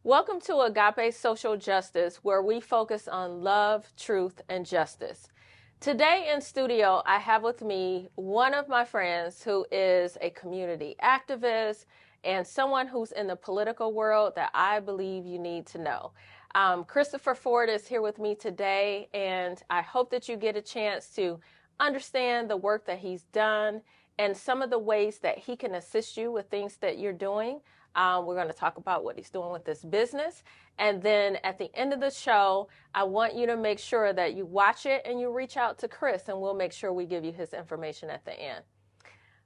Welcome to AGAPE Social Justice, where we focus on love, truth, and justice. Today in studio, I have with me one of my friends who is a community activist and someone who's in the political world that I believe you need to know. Christopher Ford is here with me today, and I hope that you get a chance to understand the work that he's done and some of the ways that he can assist you with things that you're doing. We're going to talk about what he's doing with this business. And then at the end of the show, I want you to make sure that you watch it and you reach out to Chris, and we'll make sure we give you his information at the end.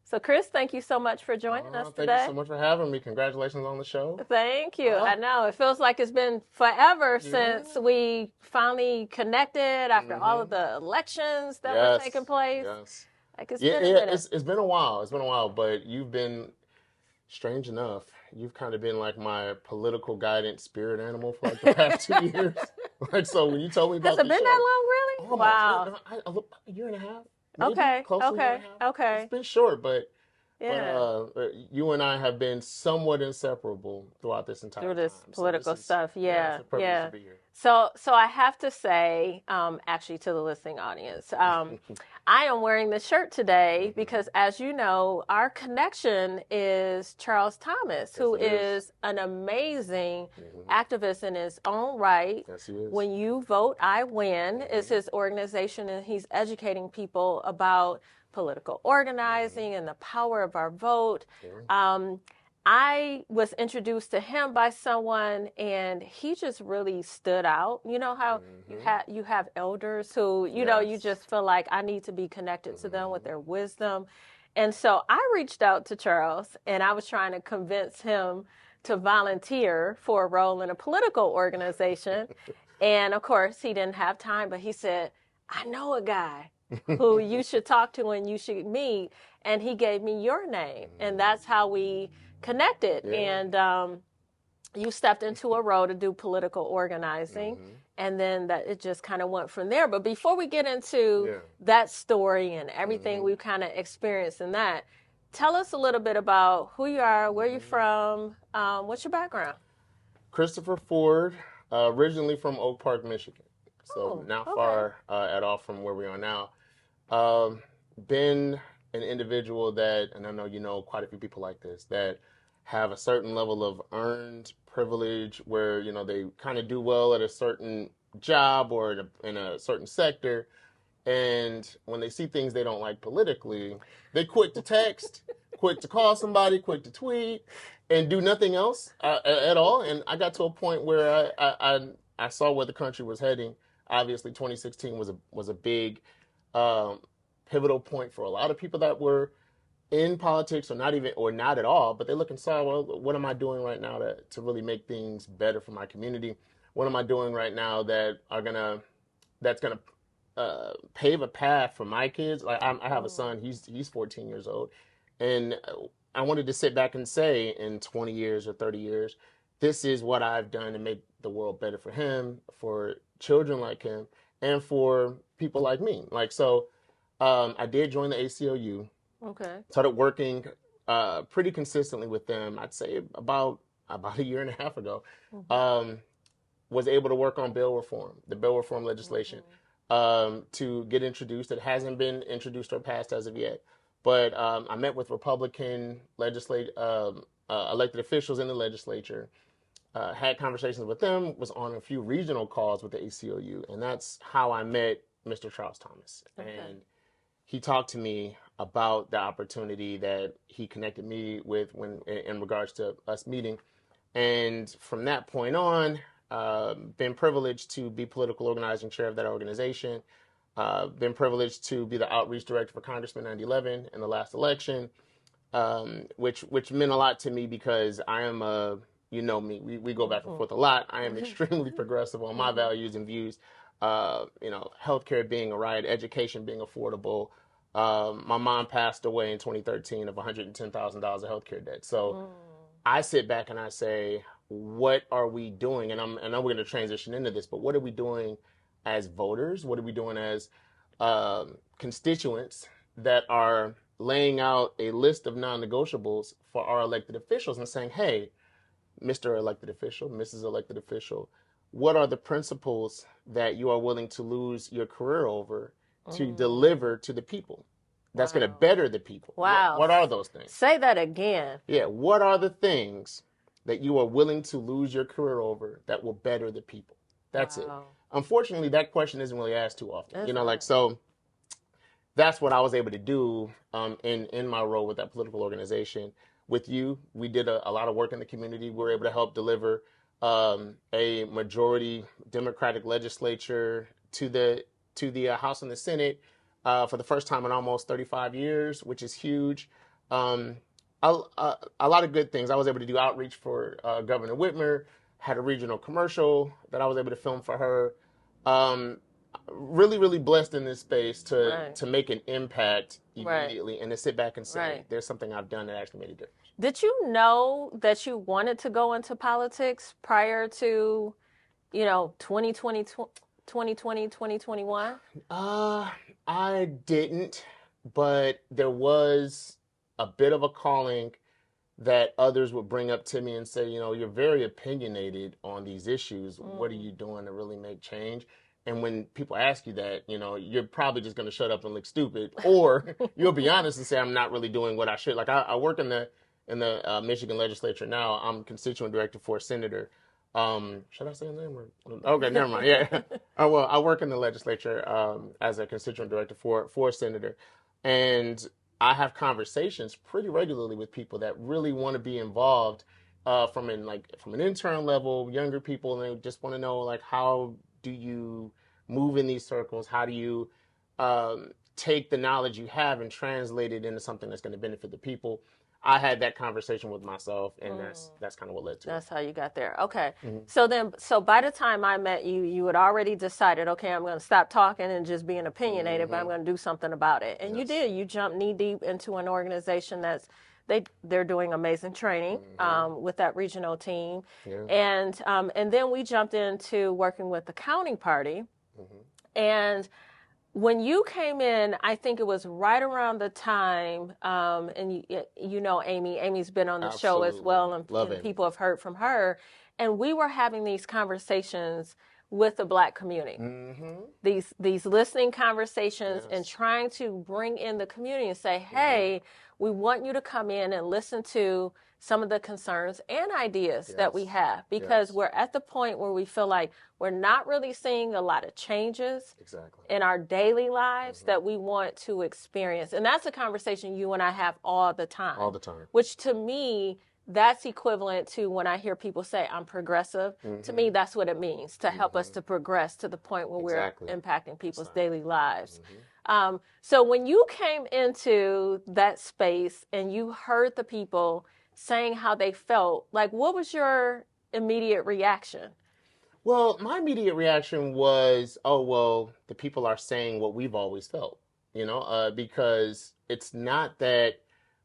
So, Chris, thank you so much for joining us today. Thank you so much for having me. Congratulations on the show. Thank you. I know. It feels like it's been forever since we finally connected after all of the elections that were taking place. Yes. Like it's been a minute. It's been a while. It's been a while, but you've been, strange enough, you've kind of been like my political guidance spirit animal for like the past 2 years. Like, so when you told me about Has it been that long, really? Almost. Wow. A year and a half. Maybe, okay. Close to a year and a half. Okay. It's been short, but yeah. You and I have been somewhat inseparable throughout this entire time. Through this political stuff. Yeah. It's a privilege to be here. So I have to say, actually to the listening audience, I am wearing this shirt today because, as you know, our connection is Charles Thomas, who is an amazing activist in his own right. Yes, he is. When You Vote, I Win is his organization, and he's educating people about political organizing and the power of our vote. I was introduced to him by someone, and he just really stood out. You know how you have elders who, you know, you just feel like I need to be connected to them with their wisdom. And so I reached out to Charles, and I was trying to convince him to volunteer for a role in a political organization. And of course, he didn't have time, but he said, I know a guy who you should talk to and you should meet. And he gave me your name. And that's how we connected. And you stepped into a role to do political organizing. And then that it just kind of went from there. But before we get into that story and everything we've kind of experienced in that, tell us a little bit about who you are, where you're from, what's your background? Christopher Ford, originally from Oak Park, Michigan. So not far at all from where we are now. Been an individual that, and I know you know quite a few people like this, that have a certain level of earned privilege where, you know, they kind of do well at a certain job or in a certain sector. And when they see things they don't like politically, they're quick to text, quick to call somebody, quick to tweet, and do nothing else at all. And I got to a point where I saw where the country was heading. Obviously, 2016 was a big pivotal point for a lot of people that were in politics or not at all, but they look and saw, well, what am I doing right now to really make things better for my community? What am I doing right now that's gonna pave a path for my kids? Like I have a son, he's 14 years old, and I wanted to sit back and say, in 20 years or 30 years, this is what I've done to make the world better for him, for children like him, and for people like me. Like, so I did join the ACLU. Okay. Started working pretty consistently with them, I'd say about a year and a half ago. Was able to work on the bill reform legislation, to get introduced. It hasn't been introduced or passed as of yet. But I met with Republican elected officials in the legislature, had conversations with them, was on a few regional calls with the ACLU, and that's how I met Mr. Charles Thomas. Okay. And he talked to me about the opportunity that he connected me with in regards to us meeting. And from that point on, been privileged to be political organizing chair of that organization. Been privileged to be the outreach director for Congressman 911 in the last election, which meant a lot to me because I am you know me, we go back and forth a lot. I am extremely progressive on my values and views. You know, healthcare being a right, education being affordable. My mom passed away in 2013 of $110,000 of healthcare debt. So I sit back and I say, what are we doing? And I know we're going to transition into this, but what are we doing as voters? What are we doing as constituents that are laying out a list of non-negotiables for our elected officials and saying, hey, Mr. Elected Official, Mrs. Elected Official, what are the principles that you are willing to lose your career over to deliver to the people? That's going to better the people. Wow. What are those things? Say that again. Yeah. What are the things that you are willing to lose your career over that will better the people? That's it. Unfortunately, that question isn't really asked too often. So that's what I was able to do in my role with that political organization. With you, we did a lot of work in the community. We were able to help deliver a majority Democratic legislature to the House and the Senate for the first time in almost 35 years, which is huge. A lot of good things. I was able to do outreach for Governor Whitmer, had a regional commercial that I was able to film for her. Really, really blessed in this space to make an impact immediately and to sit back and say, there's something I've done that actually made a difference. Did you know that you wanted to go into politics prior to, 2020, 2021? I didn't, but there was a bit of a calling that others would bring up to me and say, you're very opinionated on these issues. What are you doing to really make change? And when people ask you that, you're probably just going to shut up and look stupid, or you'll be honest and say, I'm not really doing what I should. Like I work in the Michigan legislature now. I'm constituent director for a senator. Should I say his name? Okay, never mind. Yeah. Well, I work in the legislature as a constituent director for a senator, and I have conversations pretty regularly with people that really want to be involved from an intern level, younger people, and they just want to know how do you move in these circles? How do you take the knowledge you have and translate it into something that's going to benefit the people? I had that conversation with myself, and that's kind of what led to it. That's how you got there. Okay. So by the time I met you, you had already decided, okay, I'm going to stop talking and just being opinionated, but I'm going to do something about it. And you did. You jumped knee deep into an organization they're doing amazing training with that regional team. Yeah. And then we jumped into working with the county party. And when you came in, I think it was right around the time, and Amy. Amy's been on the show as well, and people have heard from her. And we were having these conversations with the Black community, these listening conversations, and trying to bring in the community and say, hey, we want you to come in and listen to some of the concerns and ideas that we have, because we're at the point where we feel like we're not really seeing a lot of changes in our daily lives that we want to experience. And that's a conversation you and I have all the time. All the time. Which to me, that's equivalent to when I hear people say I'm progressive. To me, that's what it means, to help us to progress to the point where we're impacting people's daily lives. So when you came into that space and you heard the people saying how they felt, what was your immediate reaction? Well, my immediate reaction was, oh, well, the people are saying what we've always felt, because it's not that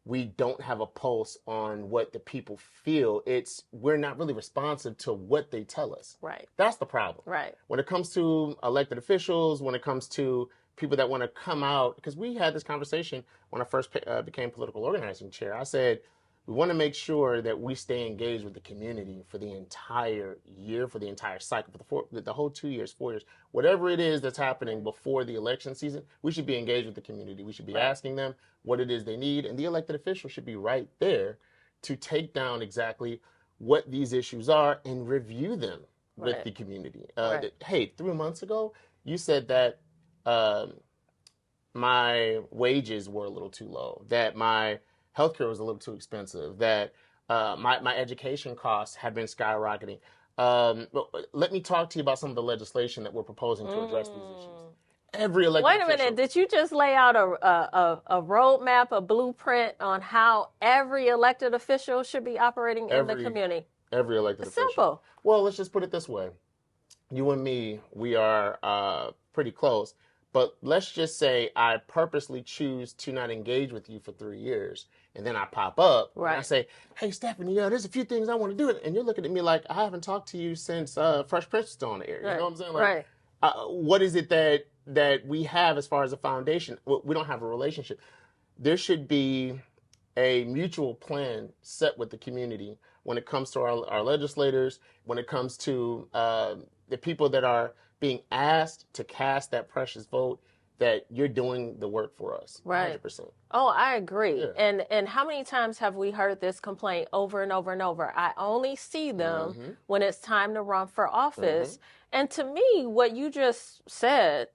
we don't have a pulse on what the people feel. It's we're not really responsive to what they tell us. Right. That's the problem. Right. When it comes to elected officials, when it comes to people that want to come out, because we had this conversation when I first became political organizing chair. I said, we want to make sure that we stay engaged with the community for the entire year, for the entire cycle, for the whole 2 years, 4 years, whatever it is that's happening before the election season. We should be engaged with the community. We should be asking them what it is they need, and the elected official should be right there to take down exactly what these issues are and review them with the community. Hey, 3 months ago, you said that my wages were a little too low, that my healthcare was a little too expensive, that my education costs have been skyrocketing. Let me talk to you about some of the legislation that we're proposing to address these issues. Every elected Wait a minute, did you just lay out a roadmap, a blueprint on how every elected official should be operating in the community? Every elected official. Simple. Well, let's just put it this way. You and me, we are pretty close. But let's just say I purposely choose to not engage with you for 3 years, and then I pop up and I say, hey, Stephanie, there's a few things I want to do. And you're looking at me like, I haven't talked to you since Fresh Prince was still on the air. You know what I'm saying? What is it that we have as far as a foundation? We don't have a relationship. There should be a mutual plan set with the community when it comes to our legislators, when it comes to the people that are being asked to cast that precious vote, that you're doing the work for us. Right. 100%. Oh, I agree. Yeah. And how many times have we heard this complaint over and over and over? I only see them when it's time to run for office. And to me, what you just said,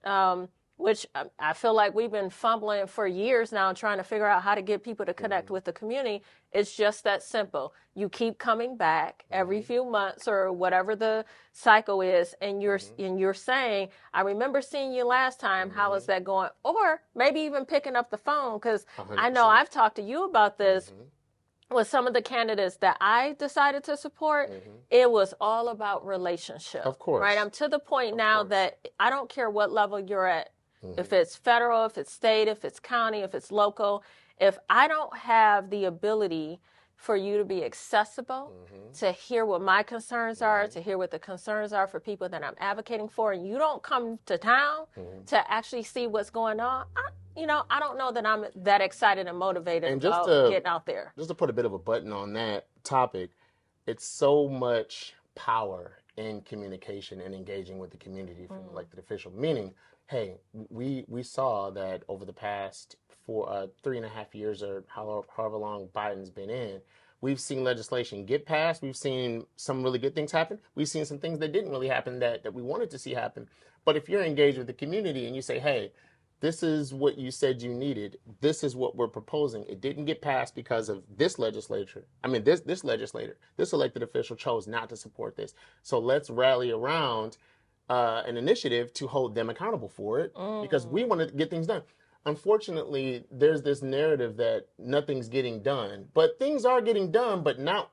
which I feel like we've been fumbling for years now trying to figure out how to get people to connect with the community. It's just that simple. You keep coming back every few months or whatever the cycle is, and you're saying, I remember seeing you last time. How is that going? Or maybe even picking up the phone, because I know I've talked to you about this. With some of the candidates that I decided to support, it was all about relationship. Of course. Right? I'm to the point now that I don't care what level you're at. If it's federal, if it's state, if it's county, if it's local, if I don't have the ability for you to be accessible, to hear what my concerns are, to hear what the concerns are for people that I'm advocating for, and you don't come to town to actually see what's going on, I don't know that I'm that excited and motivated about getting out there. Just to put a bit of a button on that topic, it's so much power in communication and engaging with the community from elected official. Meaning, hey, we saw that over the past 3.5 years or however long Biden's been in, we've seen legislation get passed. We've seen some really good things happen. We've seen some things that didn't really happen that we wanted to see happen. But if you're engaged with the community and you say, hey, this is what you said you needed, this is what we're proposing. It didn't get passed because of this legislator. This legislator, this elected official chose not to support this. So let's rally around an initiative to hold them accountable for it because we want to get things done. Unfortunately, there's this narrative that nothing's getting done, but things are getting done, but not.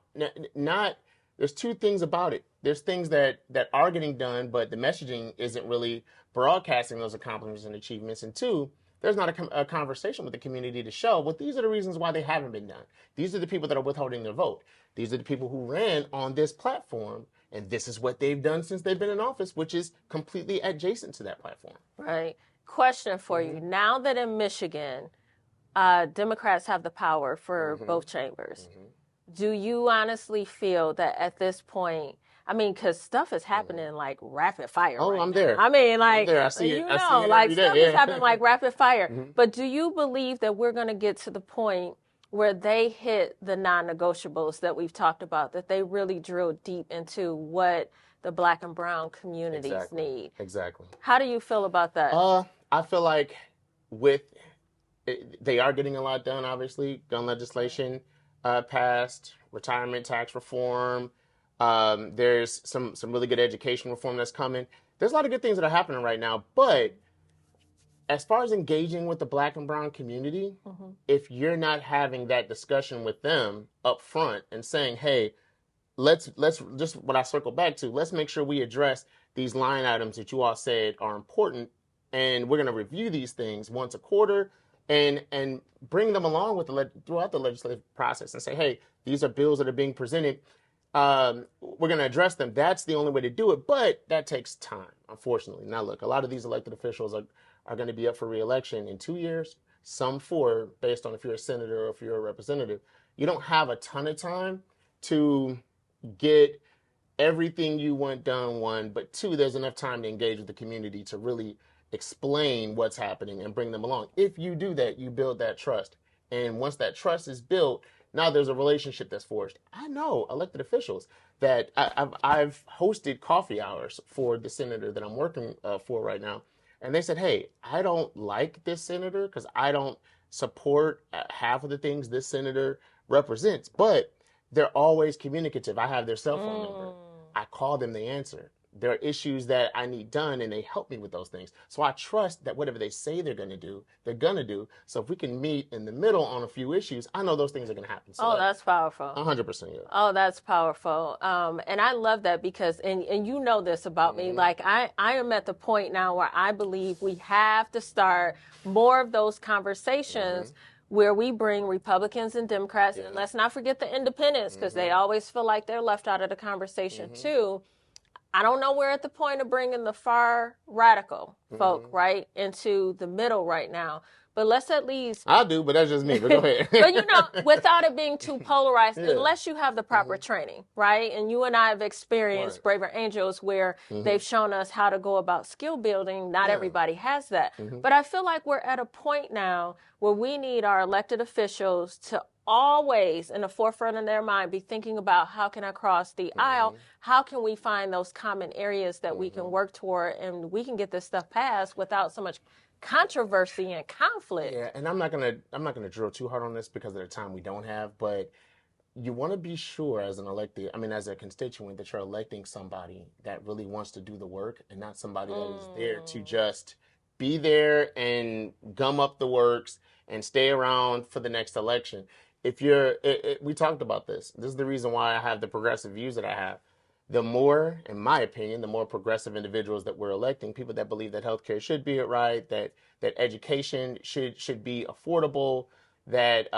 There's two things about it. There's things that are getting done, but the messaging isn't really broadcasting those accomplishments and achievements. And two, there's not a conversation with the community to show, well, these are the reasons why they haven't been done. These are the people that are withholding their vote. These are the people who ran on this platform, and this is what they've done since they've been in office, which is completely adjacent to that platform. Right. Question for you. Now that in Michigan, Democrats have the power for both chambers, do you honestly feel that at this point, because stuff is happening like rapid fire. Oh, right I'm now. there. I'm there. I see it. Like stuff is happening like rapid fire. But do you believe that we're going to get to the point where they hit the non-negotiables that we've talked about, that they really drill deep into what the Black and brown communities need? Exactly. How do you feel about that? I feel like they are getting a lot done, obviously. Gun legislation passed, retirement tax reform. There's some really good education reform that's coming. There's a lot of good things that are happening right now. But as far as engaging with the Black and brown community, if you're not having that discussion with them up front and saying, hey, let's just what I circle back to, let's make sure we address these line items that you all said are important, and we're going to review these things once a quarter and bring them along with throughout the legislative process and say, hey, these are bills that are being presented. We're going to address them. That's the only way to do it, but that takes time, unfortunately. Now, look, a lot of these elected officials are going to be up for re-election in 2 years, some 4, based on if you're a senator or if you're a representative. You don't have a ton of time to get everything you want done, 1, but 2, there's enough time to engage with the community to really explain what's happening and bring them along. If you do that, you build that trust. And once that trust is built, now there's a relationship that's forged. I know elected officials that I've hosted coffee hours for the senator that I'm working for right now. And they said, hey, I don't like this senator because I don't support half of the things this senator represents, but they're always communicative. I have their cell phone number. I call them, they answer. There are issues that I need done, and they help me with those things. So I trust that whatever they say they're going to do, they're going to do. So if we can meet in the middle on a few issues, I know those things are going to happen. So that's powerful. 100%. Yeah. Oh, that's powerful. And I love that because, and you know this about me, like I am at the point now where I believe we have to start more of those conversations where we bring Republicans and Democrats, and let's not forget the independents, because they always feel like they're left out of the conversation too. I don't know we're at the point of bringing the far radical folk, right, into the middle right now. but let's at least I do, but that's just me. But go ahead. but without it being too polarized, Yeah. unless you have the proper training, right? And you and I have experienced Braver Angels where they've shown us how to go about skill building. Not everybody has that. But I feel like we're at a point now where we need our elected officials to always, in the forefront of their mind, be thinking about how can I cross the aisle? How can we find those common areas that we can work toward and we can get this stuff passed without so much controversy and conflict. Yeah, and I'm not gonna drill too hard on this because of the time we don't have, but you want to be sure as as a constituent that you're electing somebody that really wants to do the work and not somebody that is there to just be there and gum up the works and stay around for the next election. If you're, we talked about this. This is the reason why I have the progressive views that I have. The more, in my opinion, the more progressive individuals that we're electing, people that believe that healthcare should be right, that education should be affordable, that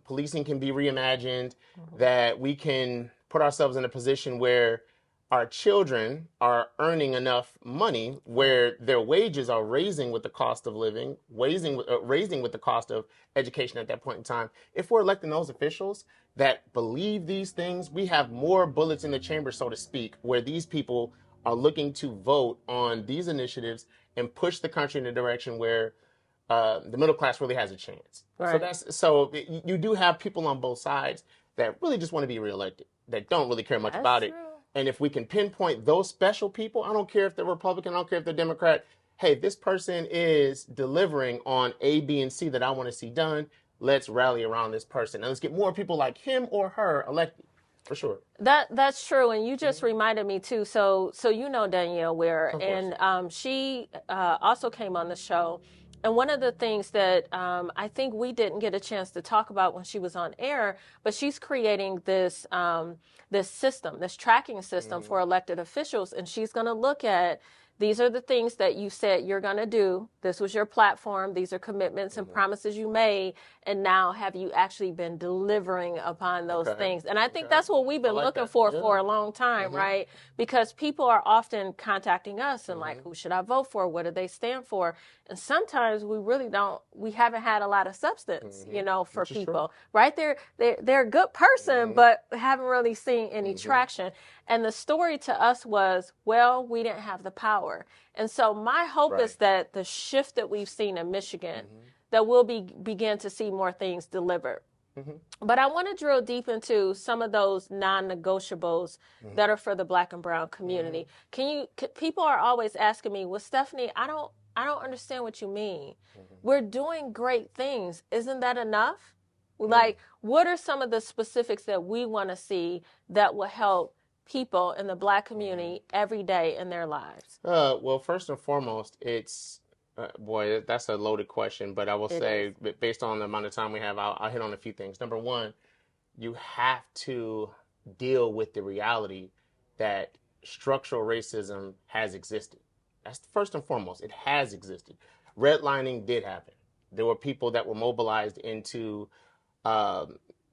policing can be reimagined, that we can put ourselves in a position where our children are earning enough money where their wages are raising with the cost of living, raising with the cost of education at that point in time. If we're electing those officials that believe these things, we have more bullets in the chamber, so to speak, where these people are looking to vote on these initiatives and push the country in a direction where the middle class really has a chance. Right. So you do have people on both sides that really just want to be reelected, that don't really care much about it. And if we can pinpoint those special people, I don't care if they're Republican, I don't care if they're Democrat. Hey, this person is delivering on A, B, and C that I want to see done. Let's rally around this person. And let's get more people like him or her elected. For sure. That's true, and you just reminded me too. So Danielle Ware, and she also came on the show. And one of the things that I think we didn't get a chance to talk about when she was on air, but she's creating this this tracking system for elected officials, and she's going to look at these are the things that you said you're going to do. This was your platform. These are commitments and promises you made. And now have you actually been delivering upon those things? And I think that's what we've been looking for a long time, right? Because people are often contacting us and like, who should I vote for? What do they stand for? And sometimes we haven't had a lot of substance, for people, right? They're a good person, but haven't really seen any traction. And the story to us was, well, we didn't have the power. And so my hope is that the shift that we've seen in Michigan, that we'll begin to see more things delivered. But I want to drill deep into some of those non-negotiables that are for the Black and Brown community. People are always asking me, well, Stephanie, I don't understand what you mean. We're doing great things. Isn't that enough? Like, what are some of the specifics that we want to see that will help people in the Black community every day in their lives? Well, first and foremost, it's boy, that's a loaded question, but I will say, based on the amount of time we have, I'll hit on a few things. Number one, you have to deal with the reality that structural racism has existed. That's first and foremost. It has existed. Redlining did happen. There were people that were mobilized into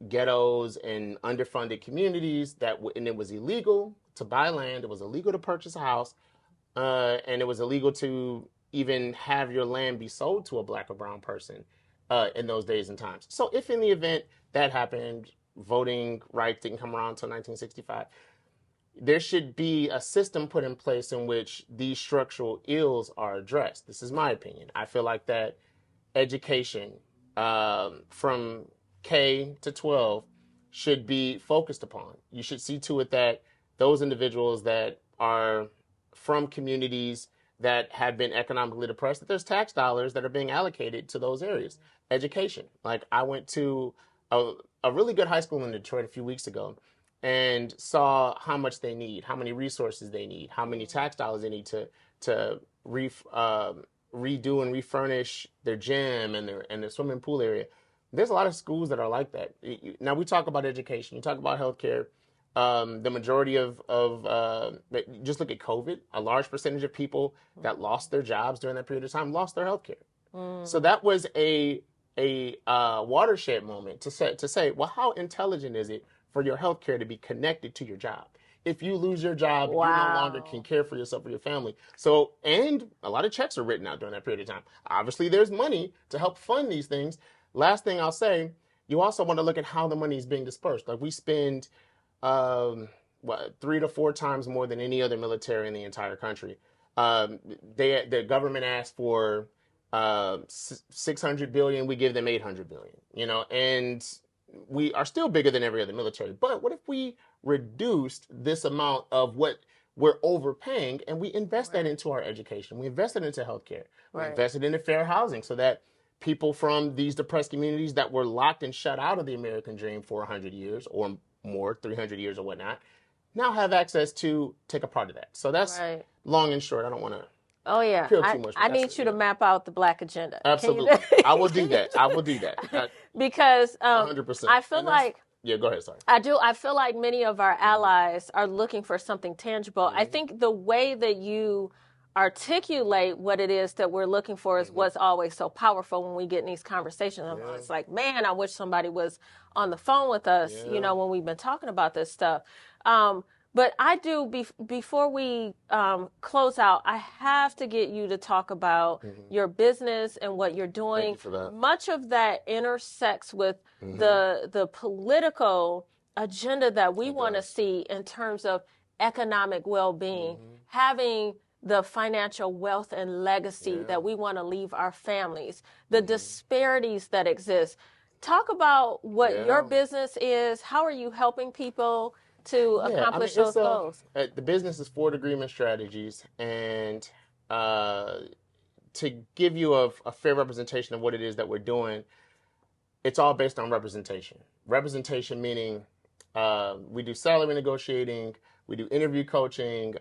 ghettos and underfunded communities and it was illegal to buy land. It was illegal to purchase a house, and it was illegal to even have your land be sold to a Black or brown person in those days and times. So if in the event that happened, voting rights didn't come around until 1965, there should be a system put in place in which these structural ills are addressed. This is my opinion. I feel like that education from K to 12 should be focused upon. You should see to it that those individuals that are from communities that have been economically depressed, that there's tax dollars that are being allocated to those areas. Education. Like, I went to a really good high school in Detroit a few weeks ago and saw how much they need, how many resources they need, how many tax dollars they need to redo and refurnish their gym and their swimming pool area. There's a lot of schools that are like that. Now, we talk about education, you talk about healthcare. The majority of just look at COVID. A large percentage of people that lost their jobs during that period of time lost their healthcare. So that was a watershed moment to say, well, how intelligent is it for your healthcare to be connected to your job? if you lose your job, you no longer can care for yourself or your family. So, and a lot of checks are written out during that period of time. Obviously, there's money to help fund these things. Last thing I'll say, you also want to look at how the money is being dispersed. Like we spend, what, 3 to 4 times more than any other military in the entire country. The government asked for 600 billion. We give them 800 billion. And we are still bigger than every other military. But what if we reduced this amount of what we're overpaying and we invest that into our education? We invest it into healthcare. We invested into fair housing so that people from these depressed communities that were locked and shut out of the American dream for 100 years or more, 300 years or whatnot, now have access to take a part of that. So that's long and short. I don't want to feel too much. I need you to map out the Black agenda. Absolutely. I will do that. I will do that. Because 100%. I feel like... Yeah, go ahead, sorry. I do. I feel like many of our allies are looking for something tangible. I think the way that you articulate what it is that we're looking for is what's always so powerful when we get in these conversations. It's like, man, I wish somebody was on the phone with us, when we've been talking about this stuff. But I do, before we close out, I have to get you to talk about your business and what you're doing. Thank you for that. Much of that intersects with the political agenda that we want to see in terms of economic well-being, having the financial wealth and legacy that we want to leave our families, the disparities that exist. Talk about what your business is. How are you helping people to accomplish those goals? The business is Forward Agreement Strategies, and to give you a fair representation of what it is that we're doing, it's all based on representation. Representation meaning we do salary negotiating, we do interview coaching,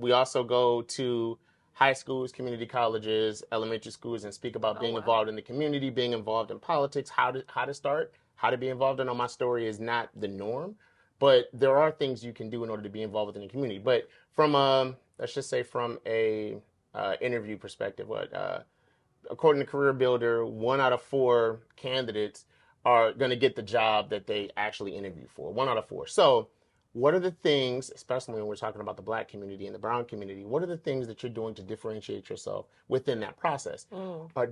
we also go to high schools, community colleges, elementary schools, and speak about being involved in the community, being involved in politics, how to start, how to be involved. I know my story is not the norm, but there are things you can do in order to be involved within the community. But from let's just say from a interview perspective, according to Career Builder, 1 out of 4 candidates are going to get the job that they actually interview for. 1 out of 4. So what are the things, especially when we're talking about the Black community and the brown community, what are the things that you're doing to differentiate yourself within that process?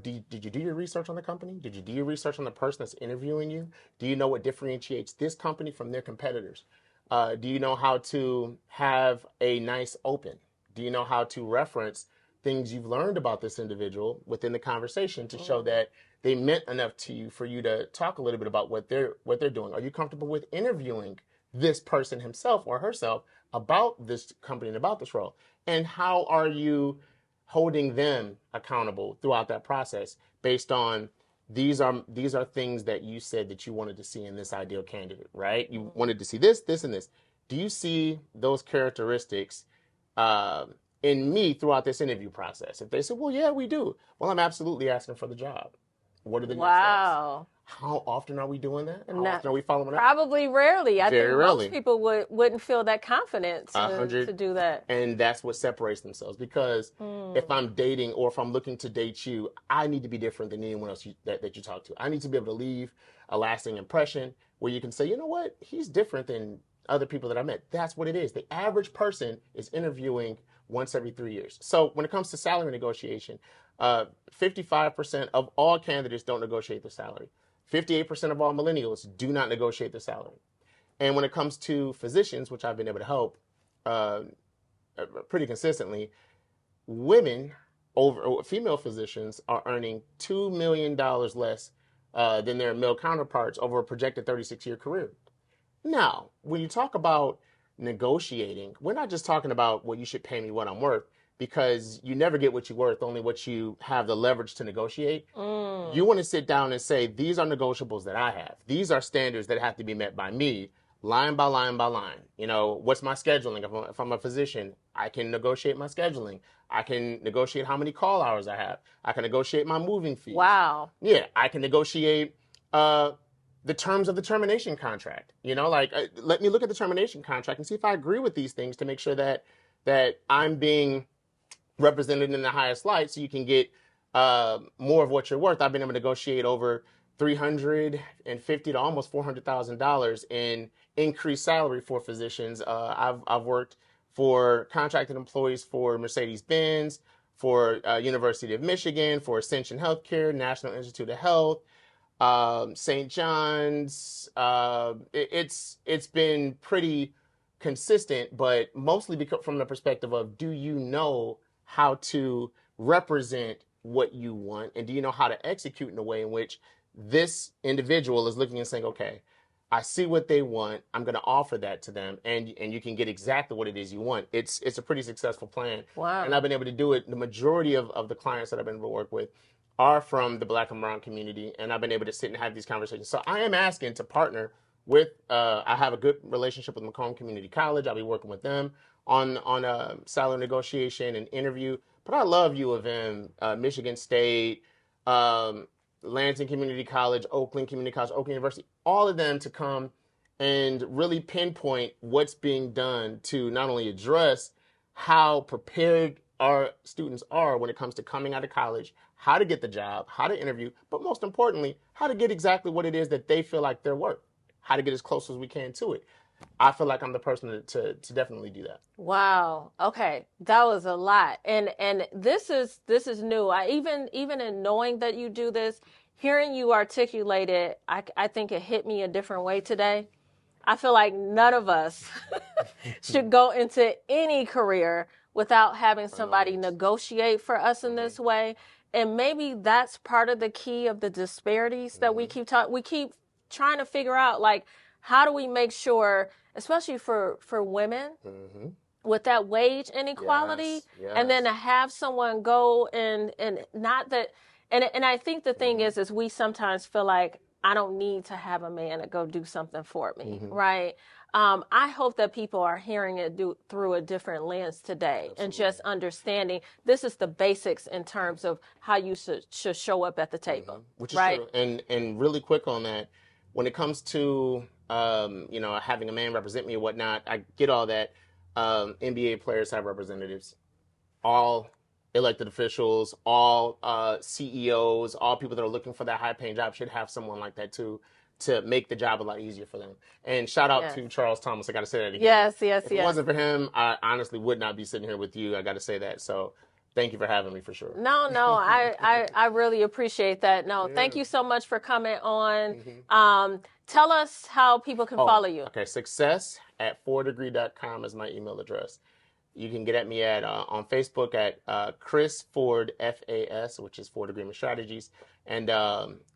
Did you do your research on the company? Did you do your research on the person that's interviewing you? Do you know what differentiates this company from their competitors? Do you know how to have a nice open? Do you know how to reference things you've learned about this individual within the conversation to show that they meant enough to you for you to talk a little bit about what they're doing? Are you comfortable with interviewing this person himself or herself about this company and about this role? And how are you holding them accountable throughout that process based on these are things that you said that you wanted to see in this ideal candidate, right? You wanted to see this, this, and this. Do you see those characteristics in me throughout this interview process? If they say, well, yeah, we do. Well, I'm absolutely asking for the job. What are the next steps? How often are we doing that? How often are we following up? Probably rarely. I think rarely. Most people wouldn't feel that confident to do that. And that's what separates themselves. Because if I'm dating or if I'm looking to date you, I need to be different than anyone else that you talk to. I need to be able to leave a lasting impression where you can say, you know what? He's different than other people that I met. That's what it is. The average person is interviewing once every 3 years. So when it comes to salary negotiation, 55% of all candidates don't negotiate their salary. 58% of all millennials do not negotiate their salary. And when it comes to physicians, which I've been able to help pretty consistently, female physicians are earning $2 million less than their male counterparts over a projected 36-year career. Now, when you talk about negotiating, we're not just talking about, well, you should pay me what I'm worth, because you never get what you're worth, only what you have the leverage to negotiate. You want to sit down and say, these are negotiables that I have. These are standards that have to be met by me, line by line by line. What's my scheduling? If I'm a physician, I can negotiate my scheduling. I can negotiate how many call hours I have. I can negotiate my moving fees. Wow. Yeah, I can negotiate the terms of the termination contract. Let me look at the termination contract and see if I agree with these things to make sure that I'm being represented in the highest light so you can get more of what you're worth. I've been able to negotiate over $350 to almost $400,000 in increased salary for physicians. I've worked for contracted employees for Mercedes-Benz, for University of Michigan, for Ascension Healthcare, National Institute of Health, St. John's. It's been pretty consistent, but mostly because from the perspective of, do you know how to represent what you want, and do you know how to execute in a way in which this individual is looking and saying, okay, I see what they want, I'm going to offer that to them, and you can get exactly what it is you want. It's a pretty successful plan. Wow. And I've been able to do it. The majority of the clients that I've been able to work with are from the Black and brown community, and I've been able to sit and have these conversations. So I am asking to partner with, I have a good relationship with Macomb Community College. I'll be working with them on a salary negotiation and interview. But I love U of M, Michigan State, Lansing Community College, Oakland Community College, Oakland University, all of them to come and really pinpoint what's being done to not only address how prepared our students are when it comes to coming out of college, how to get the job, how to interview, but most importantly, how to get exactly what it is that they feel like they're worth, how to get as close as we can to it. I feel like I'm the person to definitely do that. Wow. Okay, that was a lot, and this is new. I even in knowing that you do this, hearing you articulate it, I think it hit me a different way today. I feel like none of us should go into any career without having somebody negotiate for us in this way. And maybe that's part of the key of the disparities that we keep talking. We keep trying to figure out, like, how do we make sure, especially for women, with that wage inequality, and then to have someone go and not that, and I think the thing is we sometimes feel like, I don't need to have a man to go do something for me, right? I hope that people are hearing it through a different lens today. Absolutely. And just understanding this is the basics in terms of how you should show up at the table. Which is right? True. And really quick on that, when it comes to having a man represent me or whatnot, I get all that. NBA players have representatives. All elected officials, all CEOs, all people that are looking for that high-paying job should have someone like that too, to make the job a lot easier for them. And shout out to Charles Thomas. I got to say that again. Yes. If it wasn't for him, I honestly would not be sitting here with you. I got to say that. So thank you for having me, for sure. No, I really appreciate that. No, thank you so much for coming on. Tell us how people can follow you. Okay, success@4degree.com is my email address. You can get at me at on Facebook at Chris Ford FAS, which is 4 Degree Strategies, and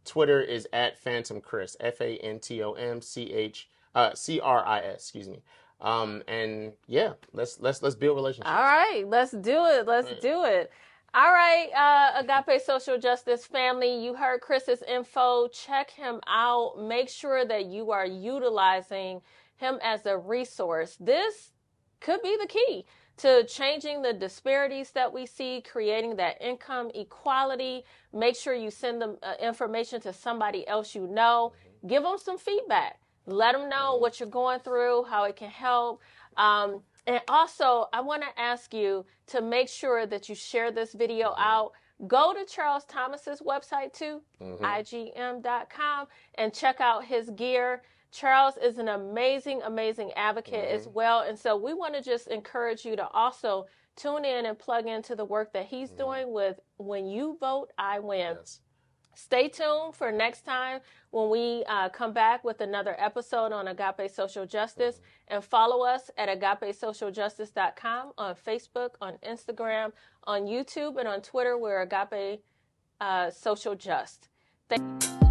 Twitter is at Phantom Chris, FANTOMCHCRIS. Excuse me. And yeah, let's build relationships. All right, let's do it. Do it. All right, Agape Social Justice family, you heard Chris's info. Check him out. Make sure that you are utilizing him as a resource. This could be the key to changing the disparities that we see, creating that income equality. Make sure you send them information to somebody else you know. Give them some feedback. Let them know what you're going through, how it can help. And also, I want to ask you to make sure that you share this video out. Go to Charles Thomas's website too, IGM.com, and check out his gear. Charles is an amazing, amazing advocate as well. And so we want to just encourage you to also tune in and plug into the work that he's doing with When You Vote, I Win. Yes. Stay tuned for next time when we come back with another episode on Agape Social Justice. And follow us at agapesocialjustice.com on Facebook, on Instagram, on YouTube, and on Twitter. We're Agape Social Just. Thank you.